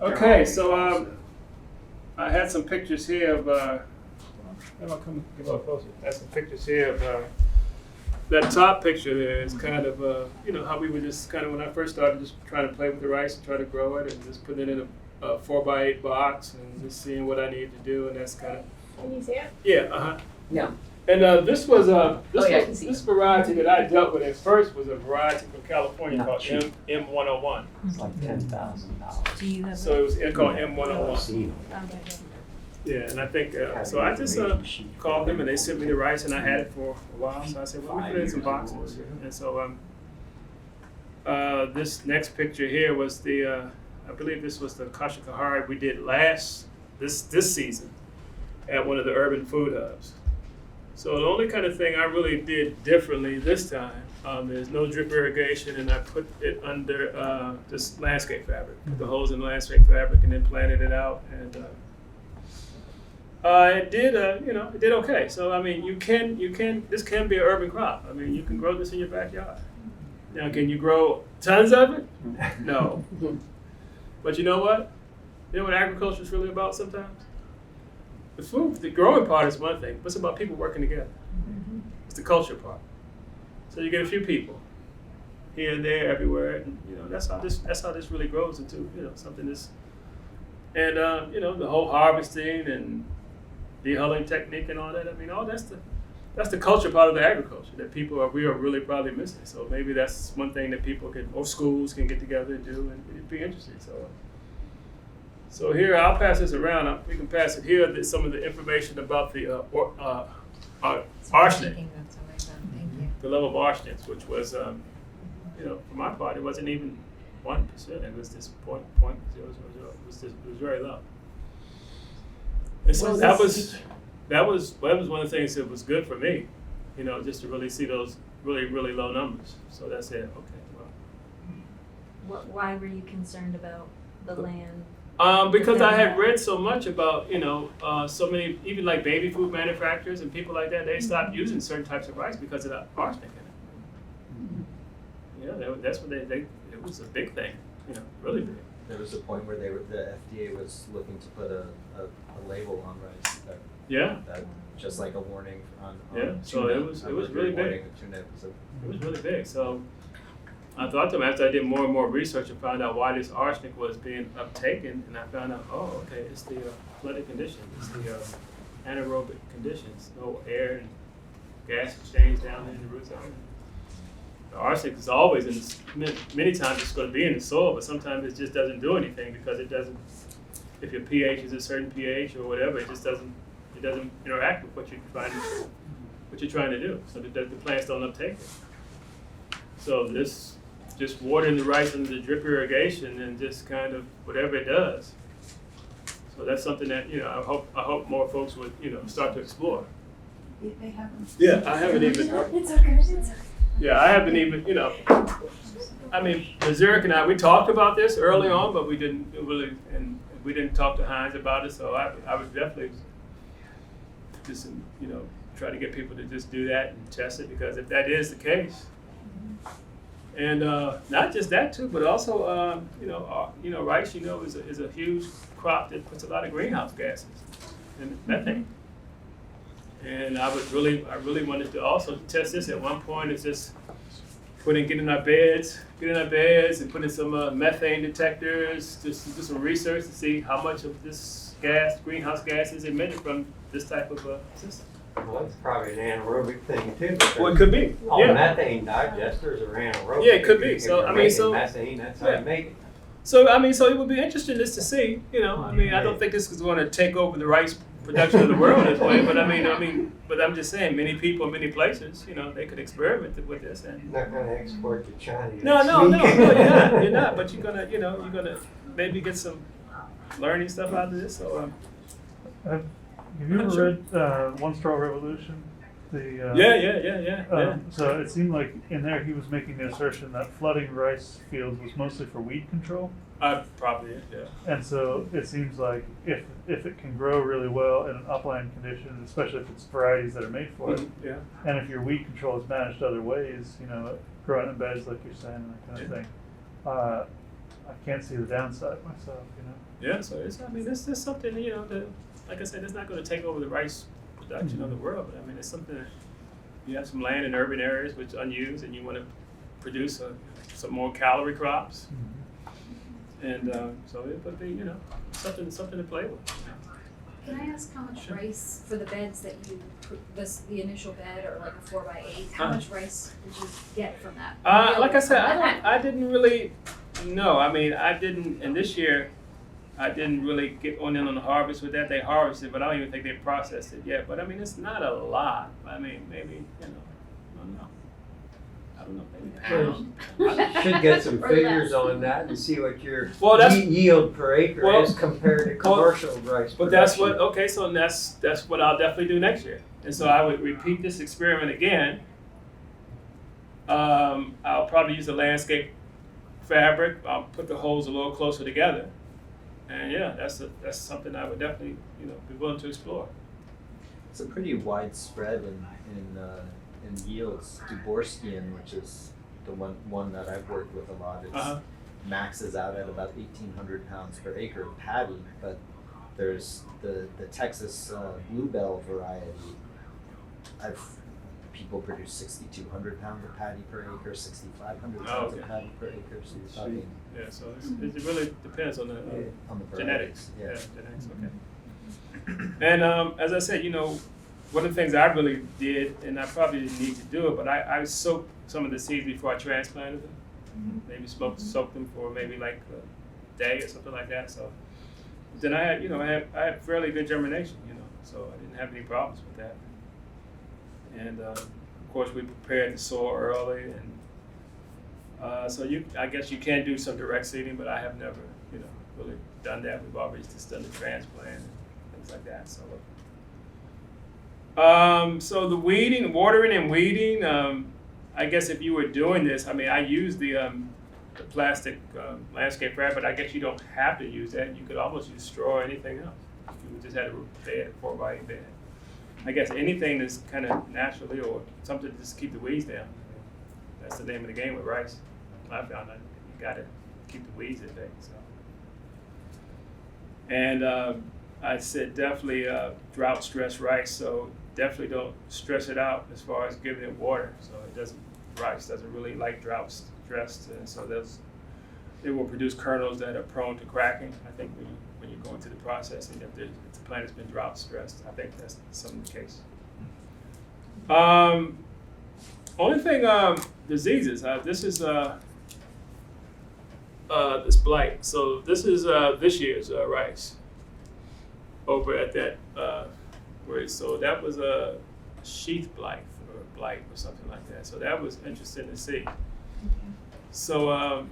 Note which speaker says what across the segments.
Speaker 1: Okay, so I had some pictures here of. If I come get a little closer, I had some pictures here of. That top picture there is kind of, how we were just kind of, when I first started, just trying to play with the rice and try to grow it and just put it in a 4x8 box and just seeing what I needed to do, and that's kind of.
Speaker 2: Can you see it?
Speaker 1: Yeah,
Speaker 3: No.
Speaker 1: And this was
Speaker 3: I can see
Speaker 1: this
Speaker 3: it.
Speaker 1: variety that I dealt with at first was a variety from California
Speaker 4: Not
Speaker 1: called
Speaker 4: cheap.
Speaker 1: M101.
Speaker 4: It's like $10,000.
Speaker 5: Do you have
Speaker 1: So it was called
Speaker 4: I've
Speaker 1: M101.
Speaker 4: seen
Speaker 5: Okay.
Speaker 1: Yeah, and I think, so I just called them and they sent me the rice and I had it for a while. So I said, well, we put it in some boxes. And so this next picture here was I believe this was the kashikahari we did this season at one of the urban food hubs. So the only kind of thing I really did differently this time, there's no drip irrigation and I put it under this landscape fabric, put the holes in the landscape fabric and then planted it out. And it did okay. So I mean, this can be an urban crop. I mean, you can grow this in your backyard. Now, can you grow tons of it? No. But you know what? You know what agriculture is really about sometimes? The growing part is one thing, but it's about people working together. It's the culture part. So you get a few people here and there, everywhere, and that's how this really grows into something that's. And the whole harvesting and de-hulling technique and all that. I mean, that's the culture part of the agriculture that we are really probably missing. So maybe that's one thing that people or schools can get together and do, and it'd be interesting. So here I'll pass this around. We can pass it here. There's some of the information about the arsenic,
Speaker 5: Thank you.
Speaker 1: the level of arsenic, which was, for my part, it wasn't even 1%. It was this point 0.000. It was very low. And so that was one of the things that was good for me, just to really see those really, really low numbers. So that's it. Okay, well.
Speaker 6: Why were you concerned about the land?
Speaker 1: Because I had read so much about, so many, even like baby food manufacturers and people like that, they stopped using certain types of rice because of the arsenic in it. That's what it was a big thing, really big.
Speaker 7: There was a point where the FDA was looking to put a label on rice that just like a warning on
Speaker 1: so
Speaker 7: tuna.
Speaker 1: it was really big.
Speaker 7: Warning of tuna was
Speaker 1: It was really big. So I thought to them after I did more and more research and found out why this arsenic was being uptaken, and I found out, okay, it's the flooded condition, it's the anaerobic conditions, no air and gas exchange down there in the root zone. The arsenic is always many times it's going to be in the soil, but sometimes it just doesn't do anything because it doesn't. If your pH is a certain pH or whatever, it just doesn't interact with what you're trying to do. So the plants don't uptake it. So this just watering the rice under the drip irrigation and just kind of whatever it does. So that's something that I hope more folks would start to explore.
Speaker 2: They haven't.
Speaker 1: Yeah, I haven't even.
Speaker 2: It's okay. It's okay.
Speaker 1: Yeah, I haven't even, I mean, Zurich and I, we talked about this early on, but we didn't really, and we didn't talk to Heinz about it, so I would definitely just, try to get people to just do that and test it, because if that is the case, and not just that too, but also, rice, is a huge crop that puts a lot of greenhouse gases and methane. And I really wanted to also test this at one point. It's just get in our beds and put in some methane detectors, just to do some research to see how much of this greenhouse gas is emitted from this type of system.
Speaker 8: Well, it's probably an anaerobic thing too.
Speaker 1: Well, it could be.
Speaker 8: All
Speaker 1: Yeah.
Speaker 8: methane digesters are anaerobic.
Speaker 1: Yeah, it could be.
Speaker 8: If
Speaker 1: So,
Speaker 8: you're
Speaker 1: I mean,
Speaker 8: making methane, that's how
Speaker 1: yeah.
Speaker 8: you make it.
Speaker 1: So it would be interesting just to see. I don't think this is going to take over the rice production of the world this way, but but I'm just saying, many people, many places, they could experiment with this. And
Speaker 8: You're not going to export to China.
Speaker 1: no, you're not. But you're gonna maybe get some learning stuff out of this. So
Speaker 9: Have you ever read One Straw Revolution?
Speaker 1: Yeah.
Speaker 9: So it seemed like in there he was making the assertion that flooding rice fields was mostly for weed control.
Speaker 1: Probably is, yeah.
Speaker 9: And so it seems like if it can grow really well in an upland condition, especially if it's varieties that are made for it,
Speaker 1: Yeah.
Speaker 9: and if your weed control is managed other ways, growing in beds like you're saying, and that kind of thing. I can't see the downside myself, you know.
Speaker 1: Yeah, so it's, I mean, this is something, you know, that, like I said, it's not gonna take over the rice production of the world, but I mean, it's something that you have some land in urban areas which are unused and you wanna produce some more calorie crops. And, so it would be, you know, something to play with.
Speaker 3: Can I ask how much
Speaker 1: Sure.
Speaker 3: rice for the beds that you, the initial bed or like a 4x8, how much rice did you get from that?
Speaker 1: Like I said, I didn't really know. I mean, and this year, I didn't really get on in on the harvest with that. They harvested, but I don't even think they processed it yet. But I mean, it's not a lot. I mean, maybe, you know, I don't know. Maybe a pound.
Speaker 8: Should get some
Speaker 3: Or
Speaker 8: figures
Speaker 3: less.
Speaker 8: on that and see what your
Speaker 1: Well, that's-
Speaker 8: yield per acre
Speaker 1: well,
Speaker 8: is compared to commercial rice
Speaker 1: But that's
Speaker 8: production.
Speaker 1: what, okay, so that's what I'll definitely do next year. And so I would repeat this experiment again. I'll probably use the landscape fabric. I'll put the holes a little closer together. And yeah, that's something I would definitely, you know, be willing to explore.
Speaker 7: It's a pretty wide spread in yields. Duborskian, which is the one that I've worked with a lot,
Speaker 1: Uh-huh.
Speaker 7: maxes out at about 1,800 pounds per acre of paddy. But there's the Texas bluebell variety. People produce 6,200 pounds of paddy per acre, 6,500 pounds
Speaker 1: okay.
Speaker 7: of paddy per acre. So you're talking
Speaker 1: Yeah, so it really depends on the
Speaker 7: on the
Speaker 1: genetics.
Speaker 7: varieties. Yeah.
Speaker 1: Genetics, okay. And as I said, you know, one of the things I really did, and I probably didn't need to do it, but I soaked some of the seeds before I transplanted them. Maybe soaked them for maybe like a day or something like that. So then I had, you know, I had fairly good germination, you know, so I didn't have any problems with that. And of course, we prepared the soil early, and so I guess you can do some direct seeding, but I have never, you know, really done that. We've always just done the transplant and things like that. So. So the weeding, watering and weeding, I guess if you were doing this, I mean, I used the plastic landscape wrap, but I guess you don't have to use that. You could almost use straw or anything else. If you just had a bed, 4x8 bed. I guess anything that's kind of naturally or something to just keep the weeds down. That's the name of the game with rice. I found that you got to keep the weeds at bay. So. And I said definitely drought stress rice, so definitely don't stress it out as far as giving it water. So rice doesn't really like drought stress, and so it will produce kernels that are prone to cracking. I think when you go into the processing, if the plant has been drought stressed, I think that's some of the case. Only thing, diseases. This is this blight. So this is this year's rice over at that where. So that was a sheath blight or something like that. So that was interesting to see. So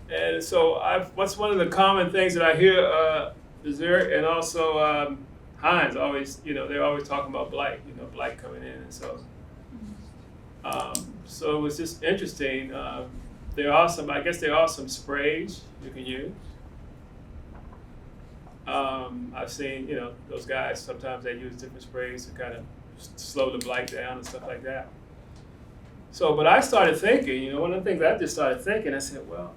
Speaker 1: and so what's one of the common things that I hear Dessert and also Heinz always, you know, they're always talking about blight, you know, blight coming in, and so so it was just interesting. There are some sprays you can use. I've seen, you know, those guys, sometimes they use different sprays to kind of slow the blight down and stuff like that. So, but I started thinking, you know, one of the things I just started thinking, I said, well,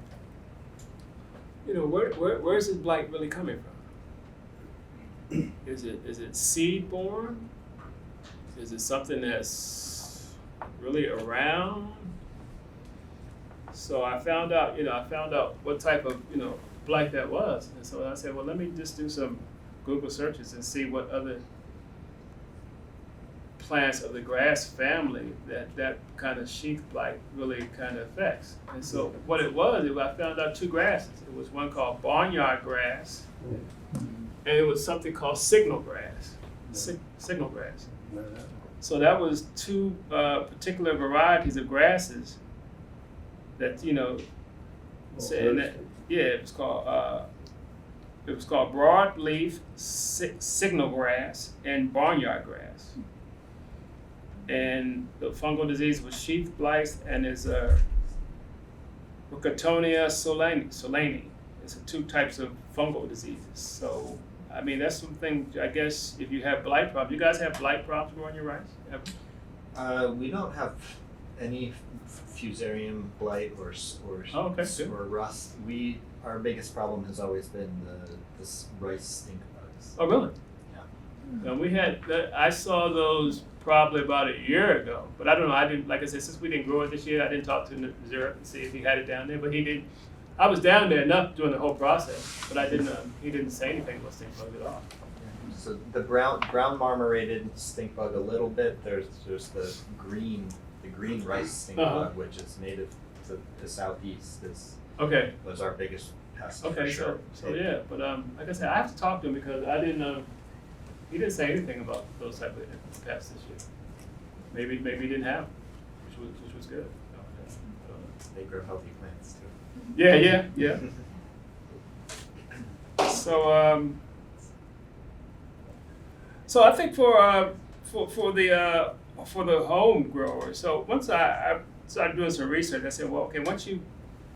Speaker 1: you know, where's this blight really coming from? Is it seed borne? Is it something that's really around? So I found out what type of, you know, blight that was. And so I said, well, let me just do some Google searches and see what other plants of the grass family that kind of sheath blight really kind of affects. And so what it was, I found out two grasses. It was one called barnyard grass, and it was something called signal grass. Signal grass. So that was two particular varieties of grasses that, you know, it was called broadleaf signal grass and barnyard grass. And the fungal disease was sheath blight, and is Rickettsia solani. It's two types of fungal diseases. So, I mean, that's something, I guess, if you have blight problems. You guys have blight problems growing your rice?
Speaker 7: We don't have any fusarium blight or
Speaker 1: Oh, okay, good.
Speaker 7: or rust. Our biggest problem has always been this rice stink bugs.
Speaker 1: Oh, really?
Speaker 7: Yeah.
Speaker 1: And we had I saw those probably about a year ago, but I don't know. I didn't, like I said, since we didn't grow it this year, I didn't talk to Zurich and see if he had it down there. But he did. I was down there enough during the whole process, but I didn't. He didn't say anything about stink bugs at all.
Speaker 7: So the brown marmorated stink bug a little bit. There's the green rice stink bug, which is native to the southeast.
Speaker 1: Okay.
Speaker 7: Was our biggest pest
Speaker 1: Okay.
Speaker 7: for sure.
Speaker 1: So yeah, but like I said, I have to talk to him because I didn't. He didn't say anything about those type of pests this year. Maybe he didn't have them, which was good.
Speaker 7: They grow healthy plants too.
Speaker 1: Yeah. So I think for the home growers. So once I started doing some research, I said, well, okay, once you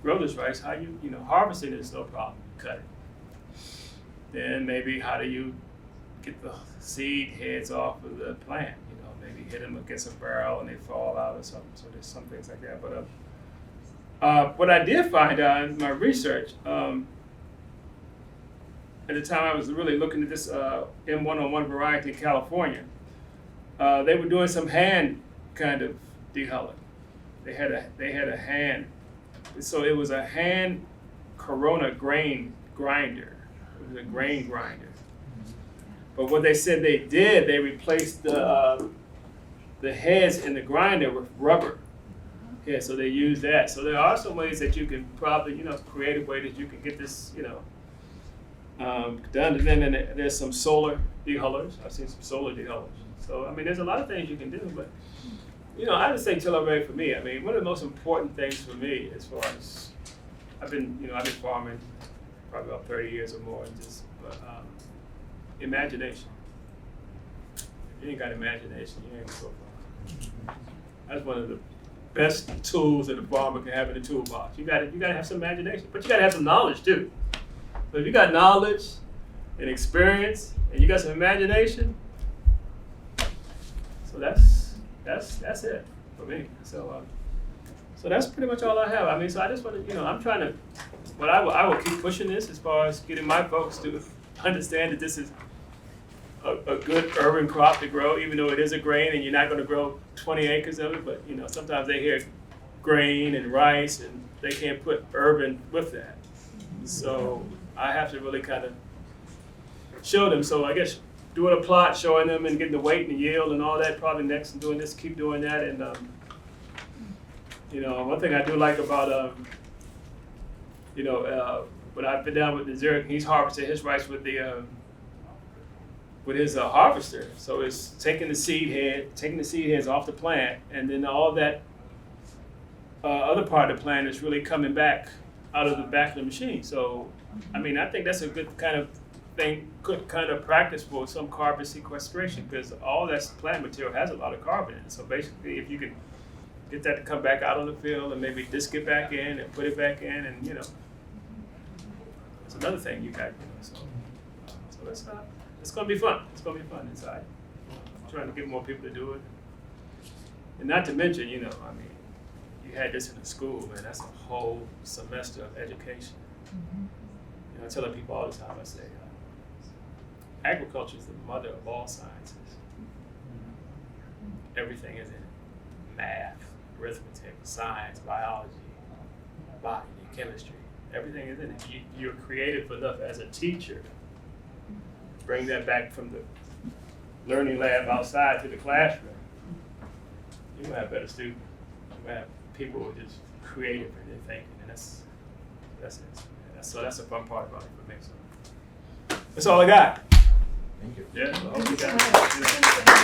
Speaker 1: grow this rice, how you harvesting it is no problem. You cut it. Then maybe how do you get the seed heads off of the plant? Maybe hit them against a barrel and they fall out or something. So there's some things like that. But what I did find out in my research, at the time I was really looking at this M101 variety in California, they were doing some hand kind of dehulling. They had a hand, so it was a hand Corona grain grinder. It was a grain grinder. But what they said they did, they replaced the heads in the grinder with rubber. Yeah, so they use that. So there are some ways that you can probably, creative way that you can get this, done. And then there's some solar dehullers. I've seen some solar dehullers. So, I mean, there's a lot of things you can do, but, I just say tiller for me. I mean, one of the most important things for me as far as, I've been farming probably about 30 years or more, and just, imagination. If you ain't got imagination, you ain't gonna go far. That's one of the best tools that a farmer can have in the toolbox. You gotta have some imagination, but you gotta have some knowledge too. So if you got knowledge and experience and you got some imagination, so that's it for me. So that's pretty much all I have. I mean, so I just want to, I'm trying to, but I will keep pushing this as far as getting my folks to understand that this is a good urban crop to grow, even though it is a grain and you're not going to grow 20 acres of it. But sometimes they hear grain and rice and they can't put urban with that. So I have to really kind of show them. So I guess doing a plot, showing them and getting the weight and the yield and all that, probably next, and doing this, keep doing that. And one thing I do like about when I've been down with the Zurich, he's harvested his rice with his harvester. So it's taking the seed heads off the plant, and then all that other part of the plant is really coming back out of the back of the machine. So, I mean, I think that's a good kind of thing, good kind of practice for some carbon sequestration, because all that plant material has a lot of carbon in it. So basically, if you can get that to come back out on the field and maybe disc it back in and put it back in, and it's another thing you got. So it's gonna be fun. It's gonna be fun inside. I'm trying to get more people to do it, and not to mention, I mean, you had this in the school, man. That's a whole semester of education. I tell people all the time. I say, agriculture is the mother of all sciences. Everything is in it: math, arithmetic, science, biology, botany, chemistry. Everything is in it. You're creative enough as a teacher. Bring that back from the learning lab outside to the classroom. You're gonna have better students. You're gonna have people who are just creative in their thinking, and that's it. So that's a fun part about it for me. So that's all I got.
Speaker 7: Thank you.
Speaker 1: Yeah. I hope you got it.